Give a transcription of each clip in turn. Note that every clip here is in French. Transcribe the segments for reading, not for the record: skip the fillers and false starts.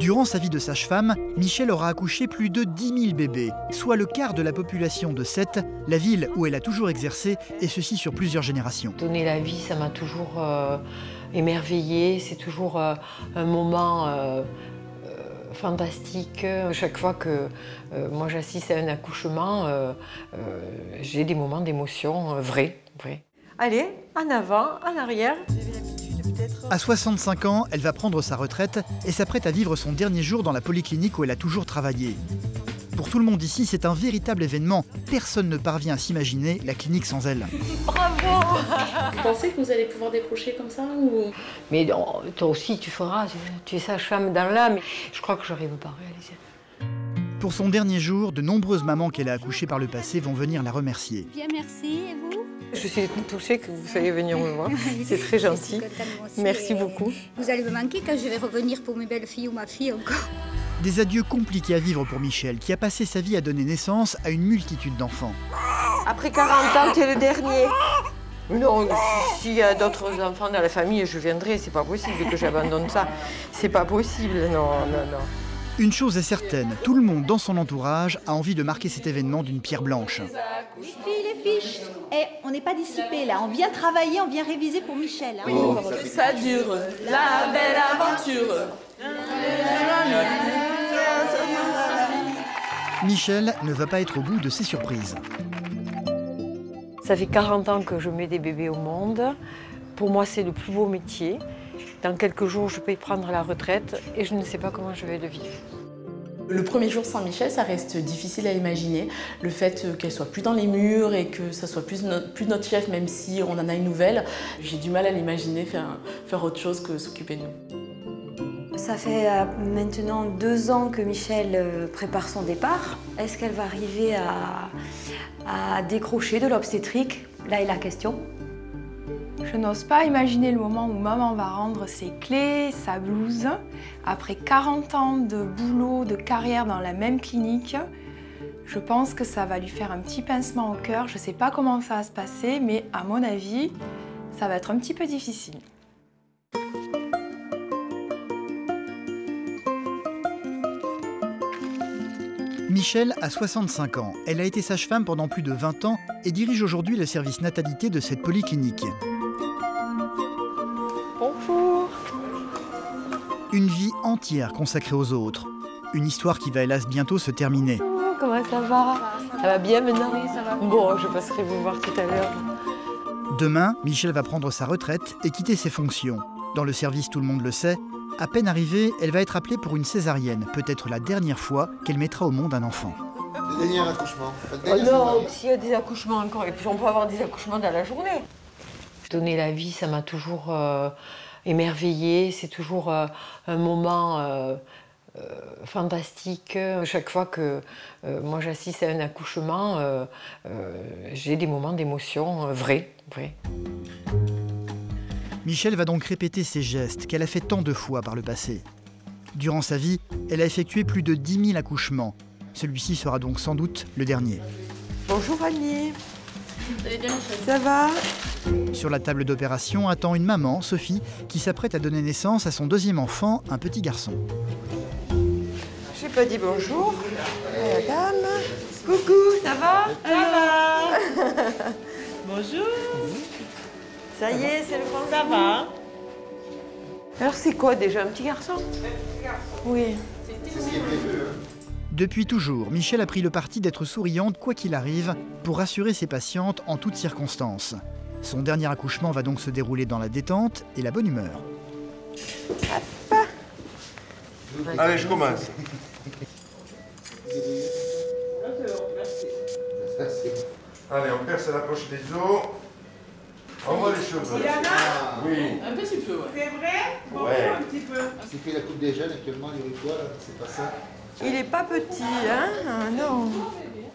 Durant sa vie de sage-femme, Michel aura accouché plus de 10 000 bébés, soit le quart de la population de Sète, la ville où elle a toujours exercé, et ceci sur plusieurs générations. Donner la vie, ça m'a toujours émerveillée, c'est toujours un moment fantastique. Chaque fois que moi j'assiste à un accouchement, j'ai des moments d'émotion vrais. Allez, en avant, en arrière. À 65 ans, elle va prendre sa retraite et s'apprête à vivre son dernier jour dans la polyclinique où elle a toujours travaillé. Pour tout le monde ici, c'est un véritable événement. Personne ne parvient à s'imaginer la clinique sans elle. Bravo! Vous pensez que vous allez pouvoir décrocher comme ça ou... Mais non, toi aussi, tu feras. Tu es sage-femme dans l'âme. Je crois que je n'arrive pas à réaliser. Pour son dernier jour, de nombreuses mamans qu'elle a accouchées par le passé vont venir la remercier. Bien, merci. Et vous? Je suis touchée que vous soyez venir me voir. C'est très gentil. Merci beaucoup. Vous allez me manquer quand je vais revenir pour mes belles filles ou ma fille encore. Des adieux compliqués à vivre pour Michel, qui a passé sa vie à donner naissance à une multitude d'enfants. Après 40 ans, tu es le dernier. Non, s'il y a d'autres enfants dans la famille, je viendrai. C'est pas possible que j'abandonne ça. C'est pas possible, non. Une chose est certaine, tout le monde dans son entourage a envie de marquer cet événement d'une pierre blanche. Les filles, les fiches. Et on n'est pas dissipés là, on vient travailler, on vient réviser pour Michel. Hein. Oui, ça dure, la belle aventure. Michel ne va pas être au bout de ses surprises. Ça fait 40 ans que je mets des bébés au monde. Pour moi, c'est le plus beau métier. Dans quelques jours, je peux y prendre la retraite et je ne sais pas comment je vais le vivre. Le premier jour sans Michel, ça reste difficile à imaginer. Le fait qu'elle soit plus dans les murs et que ça soit plus notre chef, même si on en a une nouvelle, j'ai du mal à l'imaginer faire autre chose que s'occuper de nous. Ça fait maintenant 2 ans que Michel prépare son départ. Est-ce qu'elle va arriver à décrocher de l'obstétrique? Là est la question. Je n'ose pas imaginer le moment où maman va rendre ses clés, sa blouse. Après 40 ans de boulot, de carrière dans la même clinique, je pense que ça va lui faire un petit pincement au cœur. Je ne sais pas comment ça va se passer, mais à mon avis, ça va être un petit peu difficile. Michel a 65 ans. Elle a été sage-femme pendant plus de 20 ans et dirige aujourd'hui le service natalité de cette polyclinique. Bonjour. Une vie entière consacrée aux autres. Une histoire qui va hélas bientôt se terminer. Comment ça va? Ça va bien maintenant? Oui, ça va. Bon, je passerai vous voir tout à l'heure. Demain, Michel va prendre sa retraite et quitter ses fonctions. Dans le service, tout le monde le sait, à peine arrivée, elle va être appelée pour une césarienne, peut-être la dernière fois qu'elle mettra au monde un enfant. Le dernier accouchement. Oh non, s'il y a des accouchements encore, et puis on peut avoir des accouchements dans la journée. Donner la vie, ça m'a toujours émerveillée, c'est toujours un moment fantastique. Chaque fois que moi j'assiste à un accouchement, j'ai des moments d'émotion vrais. Michel va donc répéter ces gestes qu'elle a fait tant de fois par le passé. Durant sa vie, elle a effectué plus de 10 000 accouchements. Celui-ci sera donc sans doute le dernier. Bonjour Annie. Vous allez bien, Michel? Ça va? Sur la table d'opération attend une maman, Sophie, qui s'apprête à donner naissance à son deuxième enfant, un petit garçon. J'ai pas dit bonjour. Madame. Coucou, ça va? Ça va. Bonjour. Ça y est, c'est le grand. Ça va. Alors c'est quoi déjà, un petit garçon? Oui. Depuis toujours, Michel a pris le parti d'être souriante quoi qu'il arrive pour rassurer ses patientes en toutes circonstances. Son dernier accouchement va donc se dérouler dans la détente et la bonne humeur. Allez, je commence. Allez, on perce la poche des os. On voit les cheveux. Il y en a? Oui. Un petit peu, ouais. C'est vrai? Bon, Ouais. un petit peu. C'est fait la coupe des jeunes actuellement, il y a quoi là? C'est pas ça? Il est pas petit, hein? Ah, non.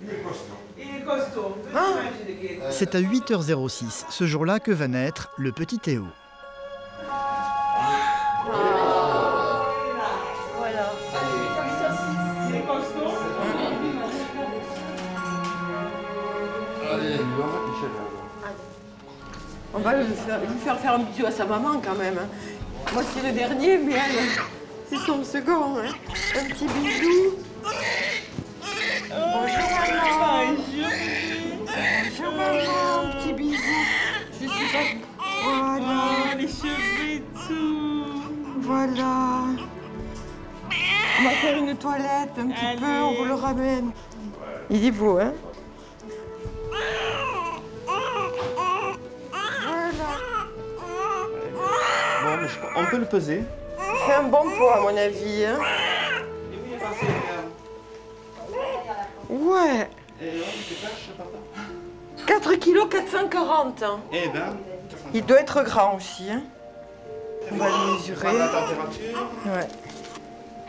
Il est costaud. Il est costaud. Petit Ah. manger de guet. C'est à 8h06, ce jour-là, que va naître le petit Théo. Voilà. Il est costaud. Allez, on va Michel. On va lui faire un bisou à sa maman quand même. Moi c'est le dernier, mais elle, C'est son second, hein. Un petit bisou. Bonjour maman. Bonjour maman, un petit bisou. Je suis pas... Voilà. Les cheveux et tout. Voilà. On va faire une toilette un petit peu, on vous le ramène. Il est beau, hein? Voilà. Bon, on peut le peser. C'est un bon poids, à mon avis, hein? Ouais. 4 kg 440. Hein. Eh ben. Il doit être grand aussi, hein? On va le mesurer. La température. Ouais.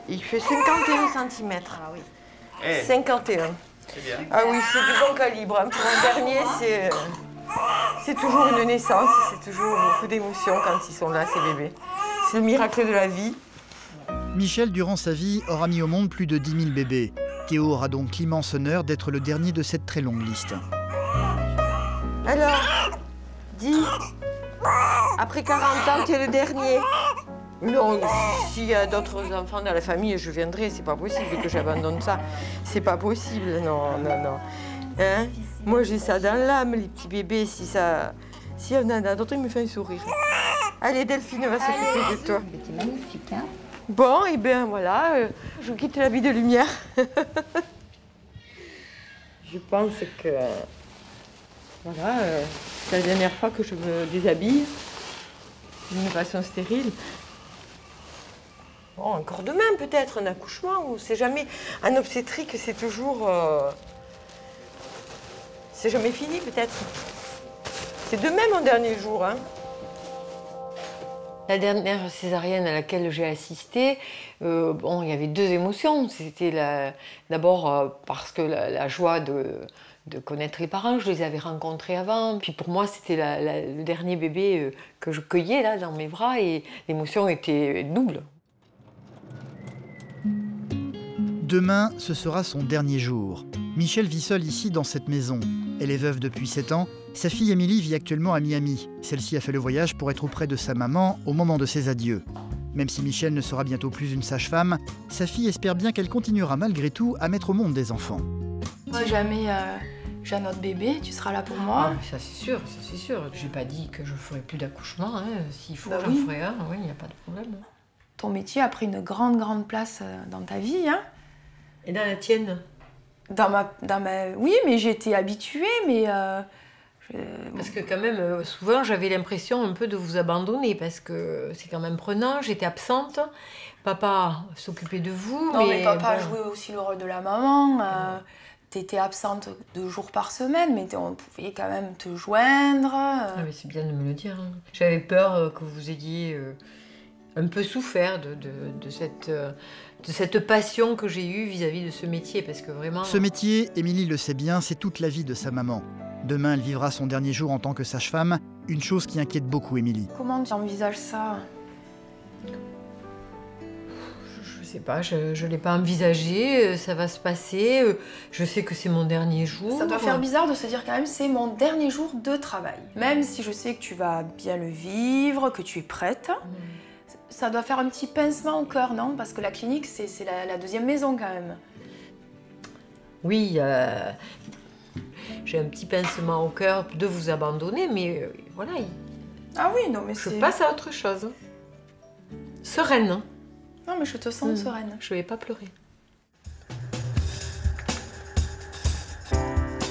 Il fait 51 cm. Ah oui. 51. C'est bien. Ah oui, c'est du bon calibre. Hein. Pour un dernier, c'est toujours une naissance, c'est toujours beaucoup d'émotions quand ils sont là, ces bébés. C'est le miracle de la vie. Michel, durant sa vie, aura mis au monde plus de 10 000 bébés. Théo aura donc l'immense honneur d'être le dernier de cette très longue liste. Alors, dis, après 40 ans, tu es le dernier. Non, s'il y a d'autres enfants dans la famille, je viendrai. C'est pas possible que j'abandonne ça. C'est pas possible, non, non, non. Hein? Moi, j'ai ça dans l'âme, les petits bébés. Si on en a d'autres, il me fait un sourire. Allez, Delphine va s'occuper de toi. C'est magnifique, hein? Bon, et bien voilà, je quitte la vie de lumière. Je pense que voilà, c'est la dernière fois que je me déshabille d'une façon stérile. Bon, encore demain peut-être, un accouchement, on ne sait jamais. En obstétrique, c'est toujours... c'est jamais fini peut-être. C'est demain mon dernier jour, hein. La dernière césarienne à laquelle j'ai assisté, bon, il y avait deux émotions. C'était d'abord parce que la joie de connaître les parents, je les avais rencontrés avant. Puis pour moi, c'était le dernier bébé que je cueillais là, dans mes bras et l'émotion était double. Demain, ce sera son dernier jour. Michel vit seul ici dans cette maison. Elle est veuve depuis 7 ans. Sa fille Émilie vit actuellement à Miami. Celle-ci a fait le voyage pour être auprès de sa maman au moment de ses adieux. Même si Michel ne sera bientôt plus une sage-femme, sa fille espère bien qu'elle continuera malgré tout à mettre au monde des enfants. Si jamais j'ai un autre bébé, tu seras là pour moi. Ah, ça c'est sûr, ça c'est sûr. J'ai pas dit que je ferai plus d'accouchement. Hein. S'il faut, j'en oui. ferai un. Oui, il n'y a pas de problème. Ton métier a pris une grande place dans ta vie, hein. Et dans la tienne? Oui, mais j'ai été habituée, mais... Parce que quand même, souvent, j'avais l'impression un peu de vous abandonner, parce que c'est quand même prenant, j'étais absente, papa s'occupait de vous, non, mais papa jouait aussi le rôle de la maman, t'étais absente 2 jours par semaine, mais on pouvait quand même te joindre. Ah, mais c'est bien de me le dire. Hein. J'avais peur que vous ayez un peu souffert de cette passion que j'ai eue vis-à-vis de ce métier, parce que vraiment... Ce métier, Émilie le sait bien, c'est toute la vie de sa maman. Demain, elle vivra son dernier jour en tant que sage-femme, une chose qui inquiète beaucoup Émilie. Comment tu envisages ça? Je sais pas, je ne l'ai pas envisagé, ça va se passer, je sais que c'est mon dernier jour. Ça doit faire bizarre de se dire quand même c'est mon dernier jour de travail. Même si je sais que tu vas bien le vivre, que tu es prête, ça doit faire un petit pincement au cœur, non? Parce que la clinique, c'est la deuxième maison quand même. Oui, j'ai un petit pincement au cœur de vous abandonner, mais voilà. Ah oui, non mais je passe à autre chose. Sereine. Hein. Non mais je te sens sereine. Je vais pas pleurer.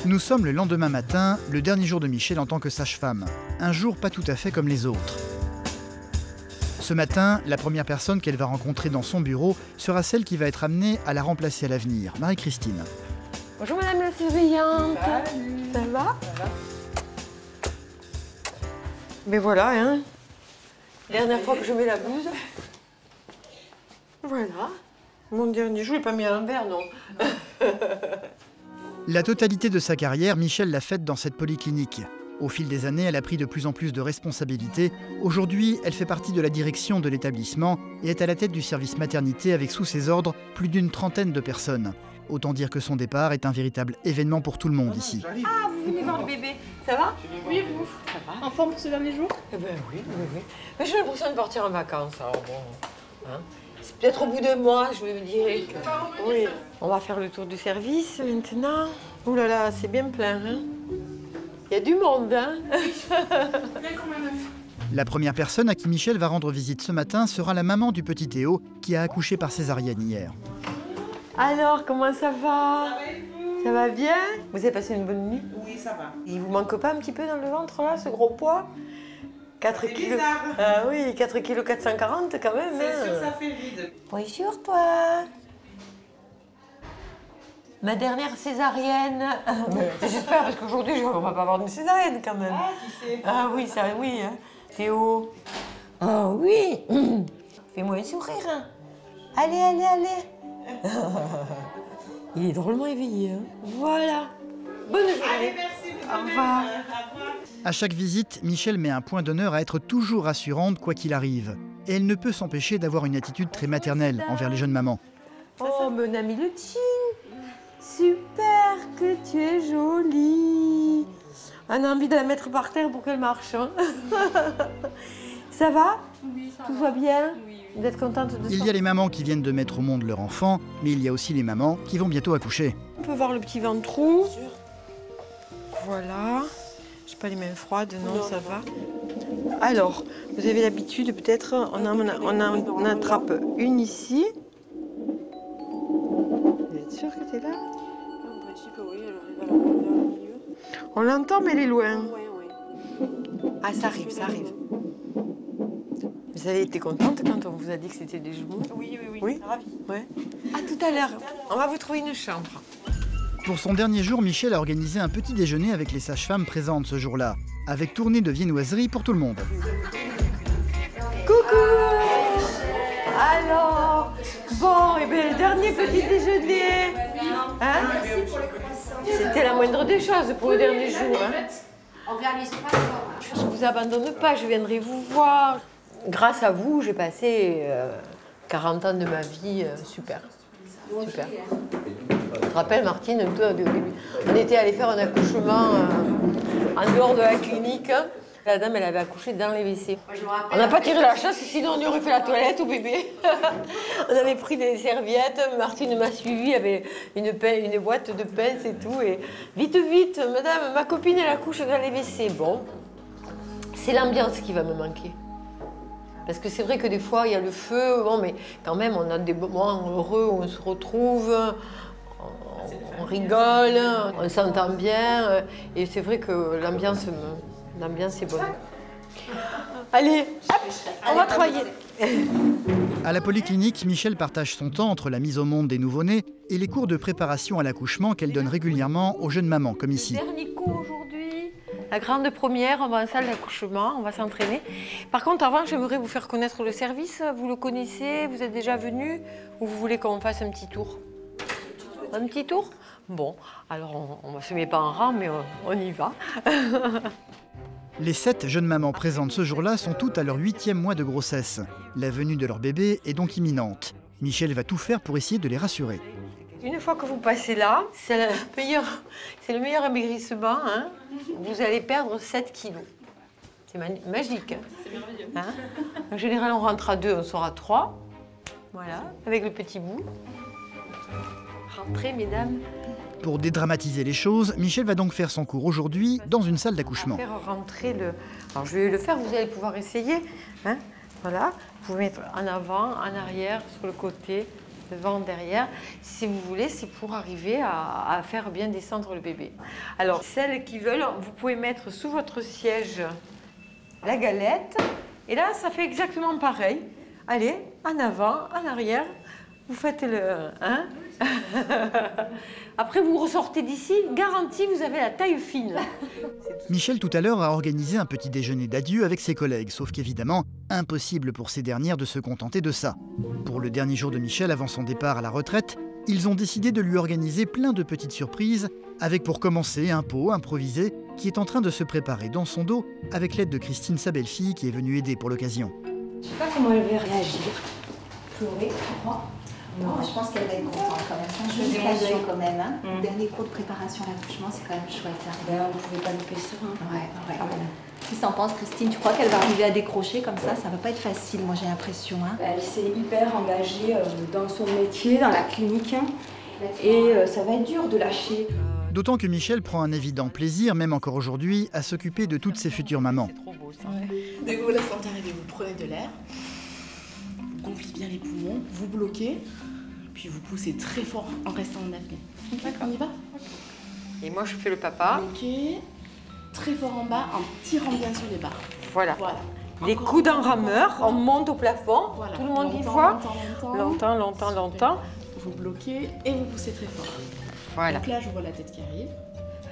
Nous sommes le lendemain matin, le dernier jour de Michel en tant que sage-femme. Un jour pas tout à fait comme les autres. Ce matin, la première personne qu'elle va rencontrer dans son bureau sera celle qui va être amenée à la remplacer à l'avenir, Marie-Christine. Bonjour madame la surveillante. Salut. Ça va? Ça va. Mais voilà, hein. Dernière fois que je mets la blouse. Voilà. Mon dernier jour, il n'est pas mis à l'envers, non. La totalité de sa carrière, Michel l'a faite dans cette polyclinique. Au fil des années, elle a pris de plus en plus de responsabilités. Aujourd'hui, elle fait partie de la direction de l'établissement et est à la tête du service maternité avec sous ses ordres plus d'une trentaine de personnes. Autant dire que son départ est un véritable événement pour tout le monde ici. Ah, vous venez voir le bébé. Ça va? Oui, vous? Ça va? En forme pour ce dernier jour? Eh ben oui, oui, oui. Mais j'ai l'impression de partir en vacances, alors bon. Hein? C'est peut-être au bout de mois, je me dirais que... Oui, on va faire le tour du service maintenant. Ouh là là, c'est bien plein, hein. Il y a du monde, hein. La première personne à qui Michel va rendre visite ce matin sera la maman du petit Théo qui a accouché par césarienne hier. Alors, comment ça va? Ça va bien? Vous avez passé une bonne nuit? Oui, ça va. Il vous manque pas un petit peu dans le ventre, là, ce gros poids? 4 kilos. Ah oui, 4 kilos 440 quand même. C'est sûr, ça fait vide. Bonjour, toi. Ma dernière césarienne. J'espère, parce qu'aujourd'hui, on va pas avoir une césarienne quand même. Ah, qui sait? Ah oui, ça, oui. Hein. Théo. Ah oui. Fais-moi un sourire. Hein. Allez, allez, allez. Il est drôlement éveillé. Hein. Voilà. Bonne journée. Allez, merci. Au revoir. À chaque visite, Michel met un point d'honneur à être toujours rassurante quoi qu'il arrive. Et elle ne peut s'empêcher d'avoir une attitude très maternelle envers les jeunes mamans. Oh, mon ami le Chin. Super que tu es jolie. On a envie de la mettre par terre pour qu'elle marche. Hein. Ça va? Oui, ça Tout va bien? Vous êtes contente de ça? Il y a les mamans qui viennent de mettre au monde leur enfant, mais il y a aussi les mamans qui vont bientôt accoucher. On peut voir le petit ventrou. Voilà. J'ai pas les mains froides, non, ça va. Alors, vous avez l'habitude peut-être, on attrape une ici. Vous êtes sûr que t'es là? Un petit peu, oui, elle arrive à la milieu. On l'entend, mais elle est loin. Oui. Ah, ça arrive, ça arrive. Vous avez été contente quand on vous a dit que c'était des jumeaux? Oui, oui, oui. Oui? Ravi. Ouais. À tout à l'heure. On va vous trouver une chambre. Pour son dernier jour, Michel a organisé un petit déjeuner avec les sages-femmes présentes ce jour-là, avec tournée de viennoiseries pour tout le monde. Coucou! Alors, bon, et bien le dernier petit déjeuner. Hein? C'était la moindre des choses pour le dernier jour. Hein? Je ne vous abandonne pas, je viendrai vous voir. Grâce à vous, j'ai passé 40 ans de ma vie super. Super. Je te rappelle, Martine, toi, au début, on était allé faire un accouchement en dehors de la clinique. La dame, elle avait accouché dans les WC. On n'a pas tiré la chasse, sinon on aurait fait la toilette au bébé. On avait pris des serviettes, Martine m'a suivi, il y avait une boîte de pinces et tout. Et vite, vite, madame, ma copine, elle accouche dans les WC. Bon, c'est l'ambiance qui va me manquer. Parce que c'est vrai que des fois, il y a le feu, bon, mais quand même, on a des moments heureux où on se retrouve, on rigole, on s'entend bien. Et c'est vrai que l'ambiance est bonne. Allez, hop, on va travailler. À la polyclinique, Michel partage son temps entre la mise au monde des nouveau-nés et les cours de préparation à l'accouchement qu'elle donne régulièrement aux jeunes mamans, comme ici. Dernier cours aujourd'hui. La grande première, on va en salle d'accouchement, on va s'entraîner. Par contre, avant, j'aimerais vous faire connaître le service. Vous le connaissez? Vous êtes déjà venu? Ou vous voulez qu'on fasse un petit tour? Un petit tour? Bon, alors on ne se met pas en rang, mais on y va. Les 7 jeunes mamans présentes ce jour-là sont toutes à leur 8e mois de grossesse. La venue de leur bébé est donc imminente. Michel va tout faire pour essayer de les rassurer. Une fois que vous passez là, c'est le meilleur amaigrissement. Hein. Vous allez perdre 7 kilos. C'est magique. C'est merveilleux. Hein. En général, on rentre à 2, on sort à 3. Voilà, avec le petit bout. Rentrez, mesdames. Pour dédramatiser les choses, Michel va donc faire son cours aujourd'hui dans une salle d'accouchement. Faire rentrer le... Alors, je vais le faire, vous allez pouvoir essayer. Hein. Voilà, vous pouvez mettre en avant, en arrière, sur le côté, devant, derrière. Si vous voulez, c'est pour arriver à faire bien descendre le bébé. Alors, celles qui veulent, vous pouvez mettre sous votre siège la galette. Et là, ça fait exactement pareil. Allez, en avant, en arrière. Vous faites le... Hein. Après, vous ressortez d'ici, garantie, vous avez la taille fine. Michel, tout à l'heure, a organisé un petit déjeuner d'adieu avec ses collègues, sauf qu'évidemment, impossible pour ces dernières de se contenter de ça. Pour le dernier jour de Michel avant son départ à la retraite, ils ont décidé de lui organiser plein de petites surprises, avec pour commencer un pot improvisé qui est en train de se préparer dans son dos avec l'aide de Christine, sa belle-fille, qui est venue aider pour l'occasion. Je sais pas comment elle va réagir. Pleurer, Oh, je pense qu'elle va être contente quand même. C'est un joli cadeau quand même. Hein. Dernier cours de préparation à l'accouchement, c'est quand même chouette. Hein. Ben, on ne pouvait pas louper ça. Hein. Ouais. Qu'est-ce que t'en penses, Christine? Tu crois qu'elle va arriver à décrocher comme ça? Ça va pas être facile, moi j'ai l'impression. Hein. Elle s'est hyper engagée dans son métier, dans la clinique. Et ça va être dur de lâcher. D'autant que Michel prend un évident plaisir, même encore aujourd'hui, à s'occuper de toutes ses futures mamans. Dès que vous la sentez arriver, vous prenez de l'air, vous gonflez bien les poumons, vous bloquez, puis vous poussez très fort en restant en apnée. On y va? Et moi, je fais le papa. Bloquez, très fort en bas, en tirant bien sur les barres. Voilà. Les coudes en rameur, on monte au plafond, tout le monde y voit. Longtemps. Vous bloquez et vous poussez très fort. Voilà. Donc là, je vois la tête qui arrive.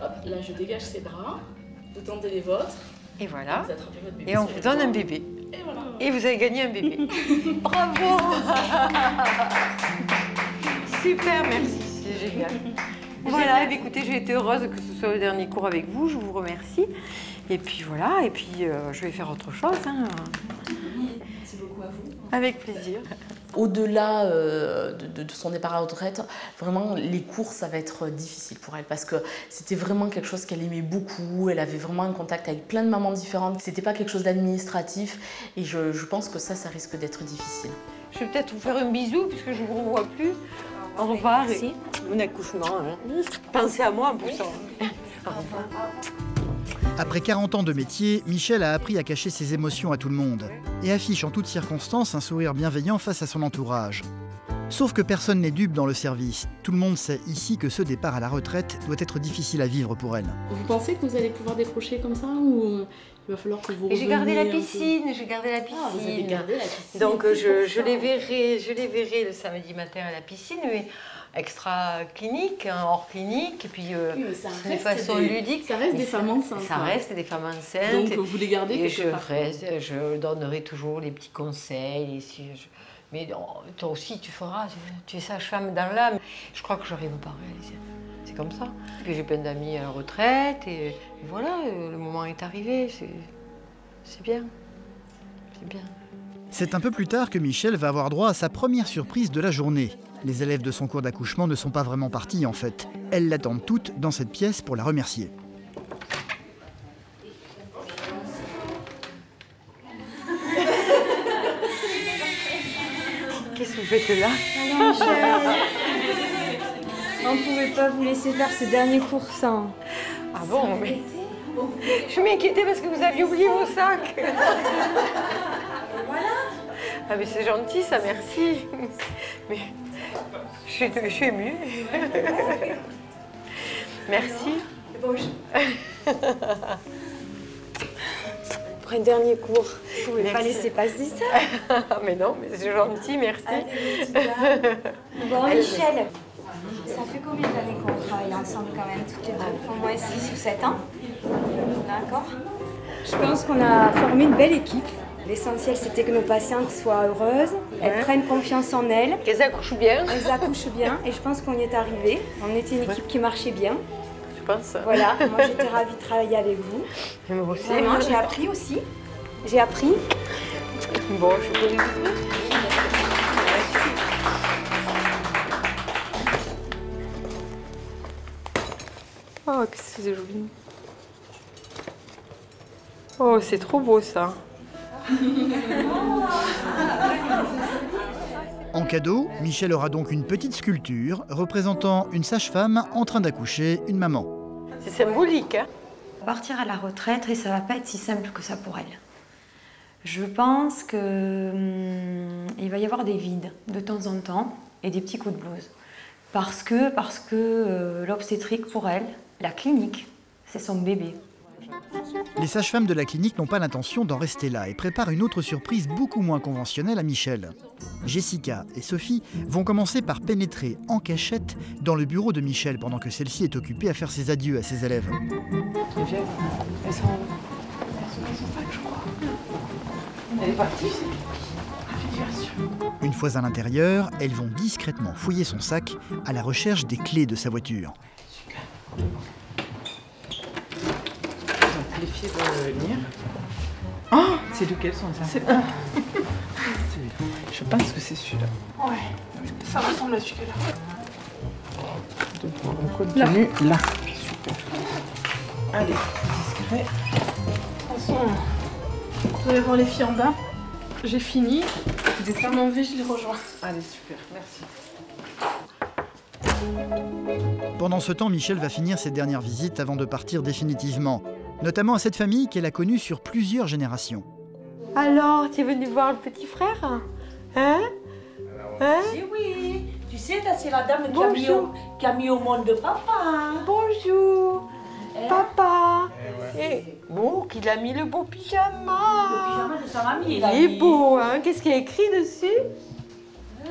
Hop, là, je dégage ses bras. Vous tendez les vôtres. Et voilà. Vous attrapez votre bébé. Et on vous donne un bébé. Et voilà. Et vous avez gagné un bébé. Bravo. Super, merci, c'est génial. Voilà, écoutez, j'ai été heureuse que ce soit le dernier cours avec vous, je vous remercie. Et puis voilà, et puis je vais faire autre chose. Hein. Merci beaucoup à vous. Avec plaisir. Au-delà de son départ à la retraite, vraiment les cours ça va être difficile pour elle parce que c'était vraiment quelque chose qu'elle aimait beaucoup, elle avait vraiment un contact avec plein de mamans différentes, c'était pas quelque chose d'administratif et je pense que ça risque d'être difficile. Je vais peut-être vous faire un bisou puisque je ne vous revois plus. Au revoir. Merci. Bon accouchement. Hein. Pensez à moi en plus. Au revoir. Après 40 ans de métier, Michel a appris à cacher ses émotions à tout le monde et affiche en toutes circonstances un sourire bienveillant face à son entourage. Sauf que personne n'est dupe dans le service. Tout le monde sait ici que ce départ à la retraite doit être difficile à vivre pour elle. Vous pensez que vous allez pouvoir décrocher comme ça ou il va falloir que vous reveniez? J'ai gardé la piscine, Ah, vous avez gardé la piscine. Donc je les verrai le samedi matin à la piscine, mais extra clinique, hein, hors clinique, et puis de façon ludique. Ça reste des femmes enceintes. Ça reste des femmes enceintes. Donc vous les gardez et quelque part. je donnerai toujours les petits conseils. Mais toi aussi tu feras, tu es sage-femme dans l'âme. Je crois que je n'arrive pas à réaliser. C'est comme ça. Puis j'ai plein d'amis à la retraite et voilà, le moment est arrivé. C'est bien. C'est bien. C'est un peu plus tard que Michel va avoir droit à sa première surprise de la journée. Les élèves de son cours d'accouchement ne sont pas vraiment partis en fait. Elles l'attendent toutes dans cette pièce pour la remercier. Qu'est-ce que vous faites là? Alors Michel, on ne pouvait pas vous laisser faire ce dernier cours sans. Ah bon, mais... Je m'inquiétais parce que vous aviez oublié vos sacs. Voilà. Ah mais c'est gentil ça, merci. Mais je suis émue. Merci. Pour un dernier cours, vous ne pouvez pas laisser passer ça. Mais non, mais c'est gentil, merci. Bon Michel, ça fait combien d'années qu'on travaille ensemble quand même, toutes les deux? Au moins 6 ou 7 ans. D'accord. Je pense qu'on a formé une belle équipe. L'essentiel, c'était que nos patientes soient heureuses, elles prennent confiance en elles. Qu'elles accouchent bien. Elles accouchent bien et je pense qu'on y est arrivé. On était une équipe qui marchait bien. Je pense. Voilà, moi j'étais ravie de travailler avec vous. Et moi aussi. Vraiment, j'ai appris aussi. J'ai appris. Bon, je peux. Oh, que c'est joli. Oh, c'est trop beau ça. En cadeau, Michel aura donc une petite sculpture représentant une sage-femme en train d'accoucher une maman. C'est symbolique, hein? Partir à la retraite et ça va pas être si simple que ça pour elle. Je pense que il va y avoir des vides de temps en temps et des petits coups de blues. Parce que l'obstétrique pour elle, la clinique, c'est son bébé. Les sages-femmes de la clinique n'ont pas l'intention d'en rester là et préparent une autre surprise beaucoup moins conventionnelle à Michel. Jessica et Sophie vont commencer par pénétrer en cachette dans le bureau de Michel pendant que celle-ci est occupée à faire ses adieux à ses élèves. Elles sont pas, je crois. Elle est partie. Une fois à l'intérieur, elles vont discrètement fouiller son sac à la recherche des clés de sa voiture. Super. Donc les filles vont venir. Oh, c'est lequel sont ça? Je pense que c'est celui-là. Ouais, ça ressemble à celui-là. Donc on continue là. Super. Allez, discret. De toute façon, vous allez voir les filles en bas. J'ai fini. Dès que je m'en vais, je les rejoins. Allez, super, merci. Pendant ce temps, Michel va finir ses dernières visites avant de partir définitivement, notamment à cette famille qu'elle a connue sur plusieurs générations. Alors, tu es venu voir le petit frère? Hein? Oui, tu sais, là, c'est la dame qui a mis au monde papa. Bonjour, papa. Bon, qu'il a mis le beau pyjama. Le pyjama de sa mamie. Il est beau, hein? Qu'est-ce qu'il y a écrit dessus?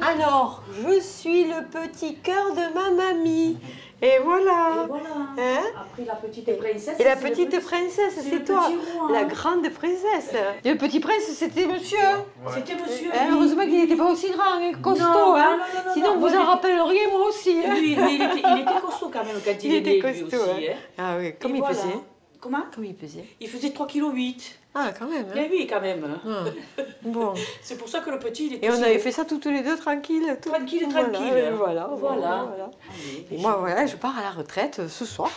Alors, je suis le petit cœur de ma mamie. Et voilà. Et voilà. Hein? Après, la petite princesse. Et la petite princesse, c'est toi. La grande princesse. Et le petit prince, c'était monsieur. Ouais. C'était monsieur. Heureusement qu'il n'était pas aussi grand et costaud. Non, hein? non, sinon, vous en rappelleriez, moi aussi. Hein? Oui, mais il était costaud quand même quand il était costaud. Lui aussi, hein? Ah oui, comme il pesait. Comment? Comme il pesait. Il faisait 3,8 kg. Ah, quand même. Hein? Mais oui, quand même. Ah. Bon. C'est pour ça que le petit, il était. Et on avait fait ça tous les deux, tranquille. Tranquille. Voilà. Et moi, voilà, je pars à la retraite ce soir.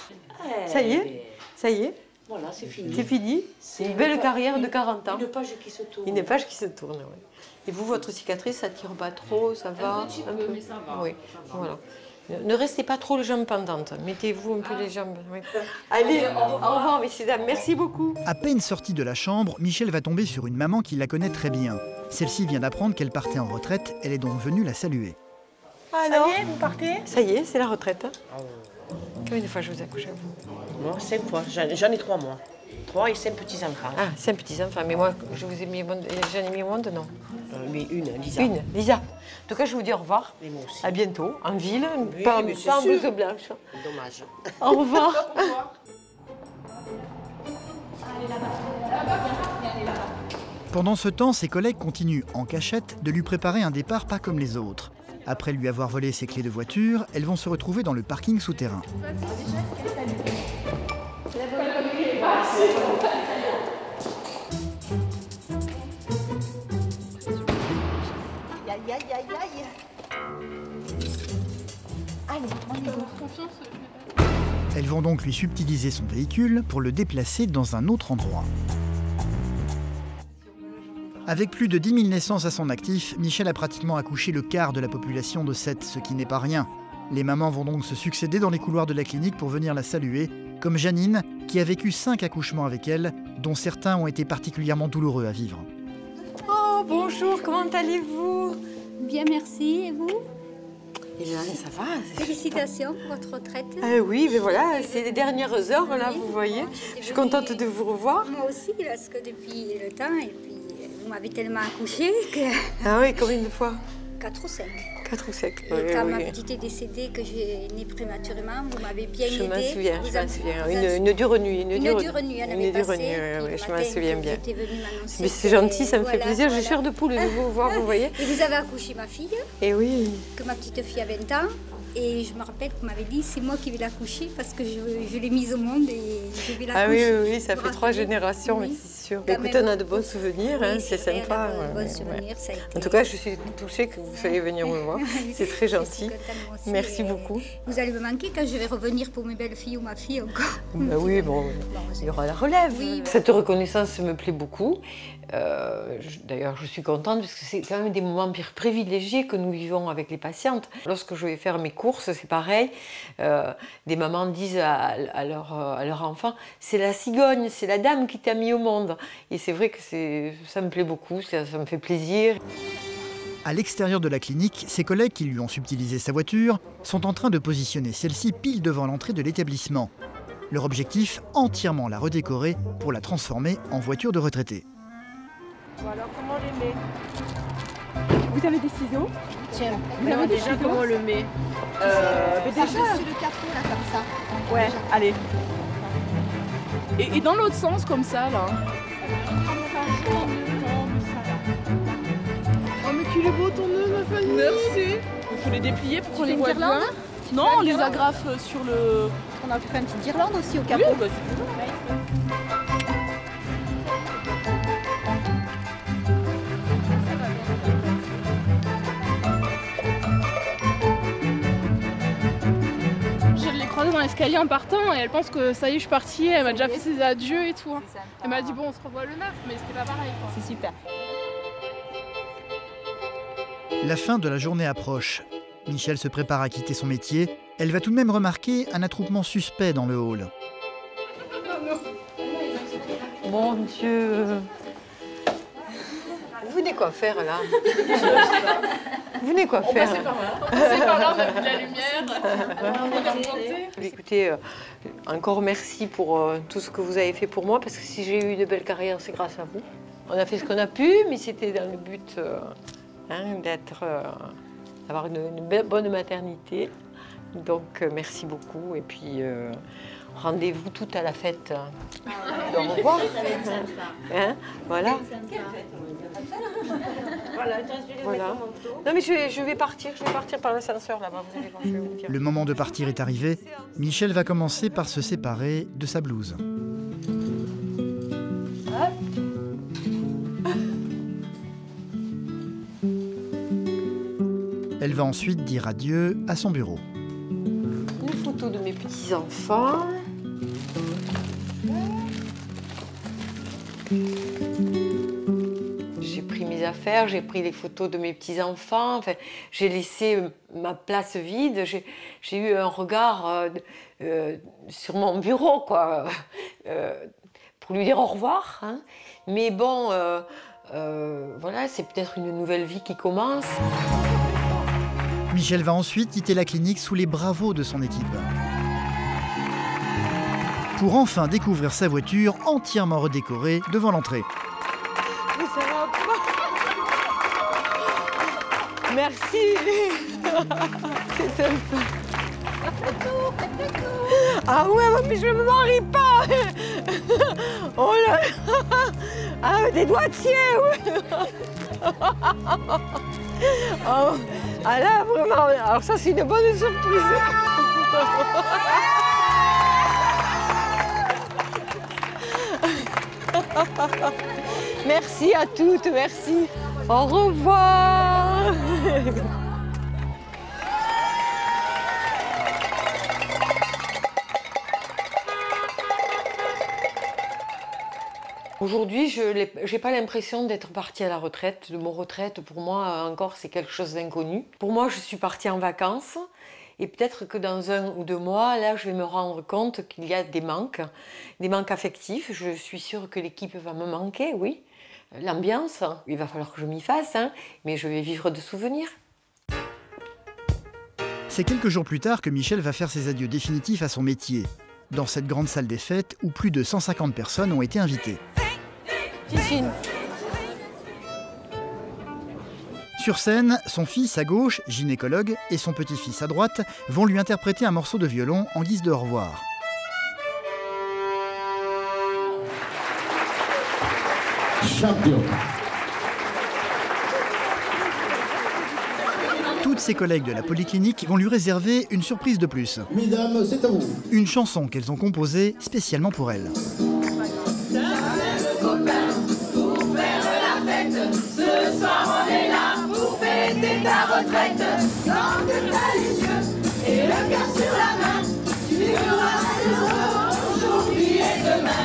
Ça y est. Voilà, c'est fini. C'est fini. C'est une belle carrière de 40 ans. Une page qui se tourne. Une page qui se tourne, oui. Et vous, votre cicatrice, ça tire pas trop, ça va? Un petit peu, mais ça va. Oui, voilà. Ne restez pas trop les jambes pendantes. Mettez-vous un peu les jambes. Oui. Allez, au revoir, messieurs, dames. Merci beaucoup. À peine sortie de la chambre, Michel va tomber sur une maman qui la connaît très bien. Celle-ci vient d'apprendre qu'elle partait en retraite. Elle est donc venue la saluer. Alors, ça y est, vous partez? Ça y est, c'est la retraite. Combien de fois je vous ai accouché à vous? Moi, 5 fois. J'en ai 3 mois. 3 et 5 petits-enfants. Ah, 5 petits-enfants. Mais moi, je vous ai mis au monde. J'en ai mis au monde, non? Mais une, Lisa. Une, Lisa. En tout cas, je vous dis au revoir. Et moi aussi. À bientôt, en ville, Oui, pas en mais blouse blanche. Dommage. Au revoir. Pendant ce temps, ses collègues continuent, en cachette, de lui préparer un départ pas comme les autres. Après lui avoir volé ses clés de voiture, elles vont se retrouver dans le parking souterrain. Allez, on y va. Elles vont donc lui subtiliser son véhicule pour le déplacer dans un autre endroit. Avec plus de 10 000 naissances à son actif, Michel a pratiquement accouché le quart de la population de Sète, ce qui n'est pas rien. Les mamans vont donc se succéder dans les couloirs de la clinique pour venir la saluer, comme Janine, qui a vécu 5 accouchements avec elle, dont certains ont été particulièrement douloureux à vivre. Oh, bonjour, comment allez-vous? Bien, merci. Et vous? Eh bien, ça va. Félicitations pour votre retraite. Oui, mais voilà, c'est les dernières heures, là, vous voyez. Je suis contente de vous revoir. Moi aussi, parce que depuis le temps, et puis vous m'avez tellement accouché que... Ah oui, combien de fois? 4 ou 5. 4 ou 5, Et quand ma petite est décédée, que j'ai née prématurément, vous m'avez bien aidée. Je m'en souviens. Une dure nuit. Une dure nuit, elle avait passé. Oui, je m'en souviens bien. Mais c'est gentil, ça me fait plaisir. J'ai chair de poule de vous voir, vous voyez. Et vous avez accouché ma fille. Et oui. Que ma petite fille a 20 ans. Et je me rappelle qu'on m'avait dit, c'est moi qui vais l'accoucher parce que je l'ai mise au monde et je vais l'accoucher. Ah oui, ça fait 3 générations, oui. Mais c'est sûr. Écoutez, on a de bons souvenirs, oui, hein, c'est sympa. Bons souvenirs, ça a été... En tout cas, je suis touchée que vous soyez venir me voir. C'est très gentil. Merci beaucoup. Vous allez me manquer quand je vais revenir pour mes belles filles ou ma fille encore. Ben oui, bon, il y aura la relève. Oui, cette reconnaissance me plaît beaucoup. D'ailleurs, je suis contente parce que c'est quand même des moments privilégiés que nous vivons avec les patientes. Lorsque je vais faire mes courses, c'est pareil. Des mamans disent à leur enfant, c'est la cigogne, c'est la dame qui t'a mis au monde. Et c'est vrai que ça me plaît beaucoup, ça me fait plaisir. À l'extérieur de la clinique, ses collègues qui lui ont subtilisé sa voiture sont en train de positionner celle-ci pile devant l'entrée de l'établissement. Leur objectif, entièrement la redécorer pour la transformer en voiture de retraité. Alors, comment on les met? Vous avez des ciseaux? Tiens, vous avez des déjà ciseaux? comment on le met? Déjà sur le capot là comme ça. Ouais, allez. Et dans l'autre sens comme ça là. Oh mais qu'il est beau ton nœud ma famille. Merci. Il faut les déplier pour qu'on les voit bien. Non, on les agrafe sur le... On a fait une petite guirlande aussi au capot. Oui, bah, c'est tout. l'escalier en partant et elle pense que ça y est, je suis partie, elle m'a déjà fait ses adieux et tout. Elle m'a dit bon, on se revoit le 9, mais c'était pas pareil. C'est super. La fin de la journée approche. Michel se prépare à quitter son métier. Elle va tout de même remarquer un attroupement suspect dans le hall. Mon Dieu. Vous venez quoi faire là? Vous venez quoi faire? On passait par là, on a vu de la lumière. Écoutez, encore merci pour tout ce que vous avez fait pour moi, parce que si j'ai eu de belles carrières, c'est grâce à vous. On a fait ce qu'on a pu, mais c'était dans le but d'avoir une bonne maternité. Donc merci beaucoup, et puis rendez-vous toutes à la fête. Au revoir. Hein, voilà. Voilà. Non mais je vais partir par l'ascenseur là-bas, vous allez voir, je vais vous dire. Le moment de partir est arrivé. Michel va commencer par se séparer de sa blouse. Elle va ensuite dire adieu à son bureau. Une photo de mes petits-enfants. J'ai pris mes affaires, j'ai pris les photos de mes petits-enfants. Enfin, j'ai laissé ma place vide. J'ai eu un regard sur mon bureau, quoi, pour lui dire au revoir. Hein. Mais bon, voilà, c'est peut-être une nouvelle vie qui commence. Michel va ensuite quitter la clinique sous les bravos de son équipe. Pour enfin découvrir sa voiture entièrement redécorée devant l'entrée. Mais ça va pas. Merci. C'est sympa. Ah ouais, mais je ne me marie pas. Oh là là. Ah, des doigtiers, oui. Oh. Ah là, vraiment, alors ça, c'est une bonne surprise. Merci à toutes, merci. Au revoir. Aujourd'hui, je n'ai pas l'impression d'être partie à la retraite. De mon retraite, pour moi, encore, c'est quelque chose d'inconnu. Pour moi, je suis partie en vacances. Et peut-être que dans 1 ou 2 mois, là, je vais me rendre compte qu'il y a des manques affectifs. Je suis sûre que l'équipe va me manquer, oui. L'ambiance, il va falloir que je m'y fasse, hein, mais je vais vivre de souvenirs. C'est quelques jours plus tard que Michel va faire ses adieux définitifs à son métier, dans cette grande salle des fêtes où plus de 150 personnes ont été invitées. Sur scène, son fils à gauche, gynécologue, et son petit-fils à droite vont lui interpréter un morceau de violon en guise de au revoir. Champion. Toutes ses collègues de la polyclinique vont lui réserver une surprise de plus. Mesdames, c'est à vous. Une chanson qu'elles ont composée spécialement pour elle. Ce soir on est là pour fêter ta retraite. Tant que t'as les yeux et le cœur sur la main, tu vivras heureux aujourd'hui et demain.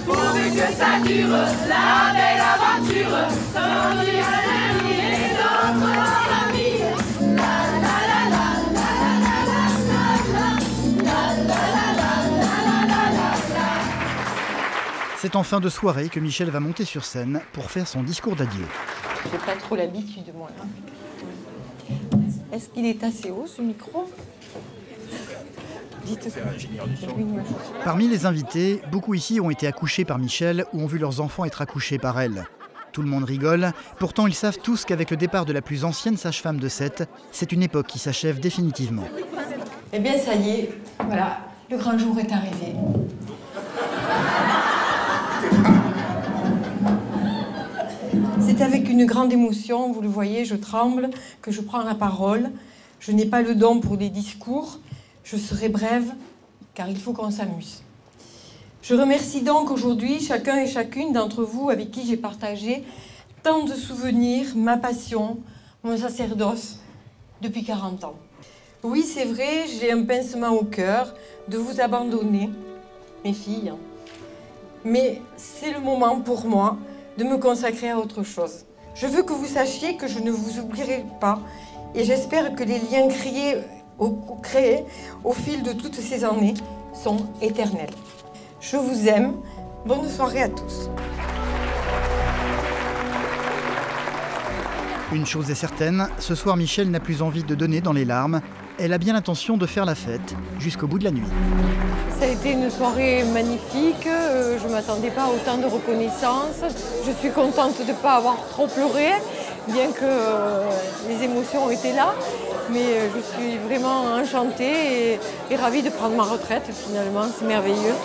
Pourvu que ça dure, la belle aventure, sans dire à dernier notre ami. La la la la la la la la la la la la la. C'est en fin de soirée que Michel va monter sur scène pour faire son discours d'adieu. J'ai pas trop l'habitude, moi. Est-ce qu'il est assez haut, ce micro? Dites. Parmi les invités, beaucoup ici ont été accouchés par Michel ou ont vu leurs enfants être accouchés par elle. Tout le monde rigole, pourtant ils savent tous qu'avec le départ de la plus ancienne sage-femme de Sète, c'est une époque qui s'achève définitivement. Eh bien, ça y est, voilà, le grand jour est arrivé. C'est avec une grande émotion, vous le voyez, je tremble, que je prends la parole. Je n'ai pas le don pour des discours. Je serai brève, car il faut qu'on s'amuse. Je remercie donc aujourd'hui chacun et chacune d'entre vous avec qui j'ai partagé tant de souvenirs, ma passion, mon sacerdoce, depuis 40 ans. Oui, c'est vrai, j'ai un pincement au cœur de vous abandonner, mes filles. Mais c'est le moment pour moi de me consacrer à autre chose. Je veux que vous sachiez que je ne vous oublierai pas et j'espère que les liens créés au fil de toutes ces années sont éternels. Je vous aime. Bonne soirée à tous. Une chose est certaine, ce soir Michel n'a plus envie de donner dans les larmes. Elle a bien l'intention de faire la fête jusqu'au bout de la nuit. Ça a été une soirée magnifique, je ne m'attendais pas à autant de reconnaissance. Je suis contente de ne pas avoir trop pleuré, bien que les émotions étaient là. Mais je suis vraiment enchantée et ravie de prendre ma retraite finalement, c'est merveilleux.